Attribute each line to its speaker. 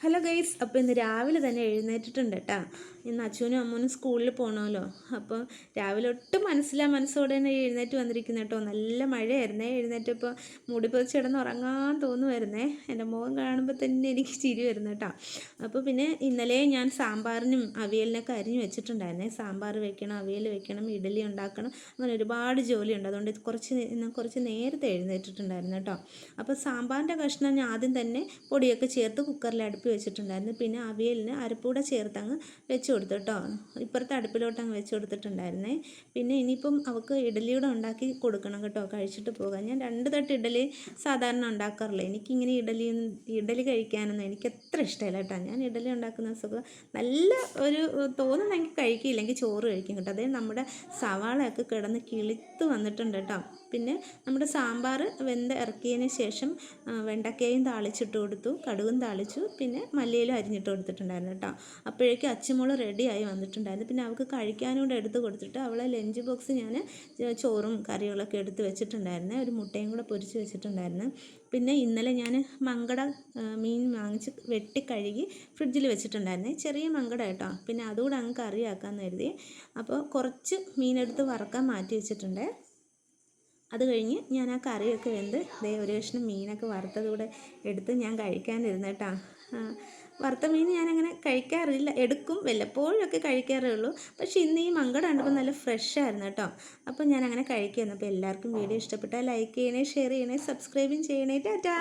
Speaker 1: Hello guys, അപ്പോൾ ഇന്ന് രാവിലെ തന്നെ എഴുന്നേറ്റിട്ടുണ്ട് കേട്ടോ. ഇന്ന് അച്ഛനും അമ്മൂനും സ്കൂളിൽ പോകണമല്ലോ. അപ്പോൾ രാവിലെ ഒട്ടും മനസ്സോടെ തന്നെ എഴുന്നേറ്റ് വന്നിരിക്കുന്നു കേട്ടോ. നല്ല മഴയായിരുന്നേ. എഴുന്നേറ്റപ്പോൾ മൂടി പൊതിച്ച് കിടന്ന് ഉറങ്ങാൻ തോന്നുമായിരുന്നേ. എൻ്റെ മുഖം കാണുമ്പോൾ തന്നെ എനിക്ക് ചിരി വരുന്നു കേട്ടോ. അപ്പോൾ പിന്നെ ഇന്നലെ ഞാൻ സാമ്പാറിനും അവിയലിനൊക്കെ അരിഞ്ഞ് വെച്ചിട്ടുണ്ടായിരുന്നേ. സാമ്പാർ വെക്കണം, അവിയൽ വെക്കണം, ഇഡ്ഡലി ഉണ്ടാക്കണം, അങ്ങനെ ഒരുപാട് ജോലിയുണ്ട്. അതുകൊണ്ട് കുറച്ച് നേരത്തെ എഴുന്നേറ്റിട്ടുണ്ടായിരുന്നു കേട്ടോ. അപ്പോൾ സാമ്പാറിൻ്റെ കഷ്ണം ഞാൻ ആദ്യം തന്നെ പൊടിയൊക്കെ ചേർത്ത് കുക്കറിൽ അടുപ്പിൽ വെച്ചിട്ടുണ്ടായിരുന്നു. പിന്നെ അവിയലിന് അരപ്പൂടെ ചേർത്ത് അങ്ങ് വെച്ച് കൊടുത്തു കേട്ടോ. ഇപ്പുറത്തെ അടുപ്പിലോട്ട് അങ്ങ് വെച്ച് കൊടുത്തിട്ടുണ്ടായിരുന്നേ. പിന്നെ ഇനിയിപ്പം അവൾക്ക് ഇഡ്ഡലിയുടെ ഉണ്ടാക്കി കൊടുക്കണം കേട്ടോ, കഴിച്ചിട്ട് പോകാൻ. ഞാൻ 2 തട്ട് ഇഡ്ഡലി സാധാരണ ഉണ്ടാക്കാറില്ല. എനിക്കിങ്ങനെ ഇഡ്ഡലി കഴിക്കാനൊന്നും എനിക്ക് അത്ര ഇഷ്ടമില്ല കേട്ടോ. ഞാൻ ഇഡ്ഡലി ഉണ്ടാക്കുന്ന സുഖം നല്ല ഒരു തോന്നുന്നെങ്കിൽ കഴിക്കില്ലെങ്കിൽ ചോറ് കഴിക്കും കേട്ടോ. അതേ നമ്മുടെ സവാളയൊക്കെ കിടന്ന് കിളുത്ത് വന്നിട്ടുണ്ട് കേട്ടോ. പിന്നെ നമ്മുടെ സാമ്പാർ വെന്ത് ഇറക്കിയതിന് ശേഷം വെണ്ടക്കയും താളിച്ചിട്ട് കൊടുത്തു, കടുകും താളിച്ചു, പിന്നെ മല്ലിയിലും അരിഞ്ഞിട്ട് കൊടുത്തിട്ടുണ്ടായിരുന്നു കേട്ടോ. അപ്പോഴേക്കും അച്ചുമോള് റെഡിയായി വന്നിട്ടുണ്ടായിരുന്നു. പിന്നെ അവൾക്ക് കഴിക്കാനും കൂടെ എടുത്ത് കൊടുത്തിട്ട് അവളെ ലഞ്ച് ബോക്സ് ഞാൻ ചോറും കറികളൊക്കെ എടുത്ത് വെച്ചിട്ടുണ്ടായിരുന്നു. ഒരു മുട്ടയും കൂടെ പൊരിച്ച് വെച്ചിട്ടുണ്ടായിരുന്നു. പിന്നെ ഇന്നലെ ഞാൻ മങ്കട മീൻ വാങ്ങിച്ച് വെട്ടി കഴുകി ഫ്രിഡ്ജിൽ വെച്ചിട്ടുണ്ടായിരുന്നു. ചെറിയ മങ്കട കേട്ടോ. പിന്നെ അതുകൂടെ അങ്ങ് കറിയാക്കാമെന്ന് കരുതി. അപ്പോൾ കുറച്ച് മീനെടുത്ത് വറക്കാൻ മാറ്റി വെച്ചിട്ടുണ്ട്. അത് കഴിഞ്ഞ് ഞാൻ ആ കറിയൊക്കെ വെന്ത് ഒരു കഷ്ണം മീനൊക്കെ വറുത്തതുകൂടെ എടുത്ത് ഞാൻ കഴിക്കാനിരുന്നു കേട്ടോ. വറുത്ത മീൻ ഞാനങ്ങനെ കഴിക്കാറില്ല, എടുക്കും, വല്ലപ്പോഴൊക്കെ കഴിക്കാറേ ഉള്ളൂ. പക്ഷേ ഇന്ന് ഈ മങ്കട കണ്ടപ്പോൾ നല്ല ഫ്രഷ് ആയിരുന്നു കേട്ടോ. അപ്പോൾ ഞാൻ അങ്ങനെ കഴിക്കുന്നു. അപ്പോൾ എല്ലാവർക്കും വീഡിയോ ഇഷ്ടപ്പെട്ടാൽ ലൈക്ക് ചെയ്യണേ, ഷെയർ ചെയ്യണേ, സബ്സ്ക്രൈബും ചെയ്യണേ. ടാറ്റാ.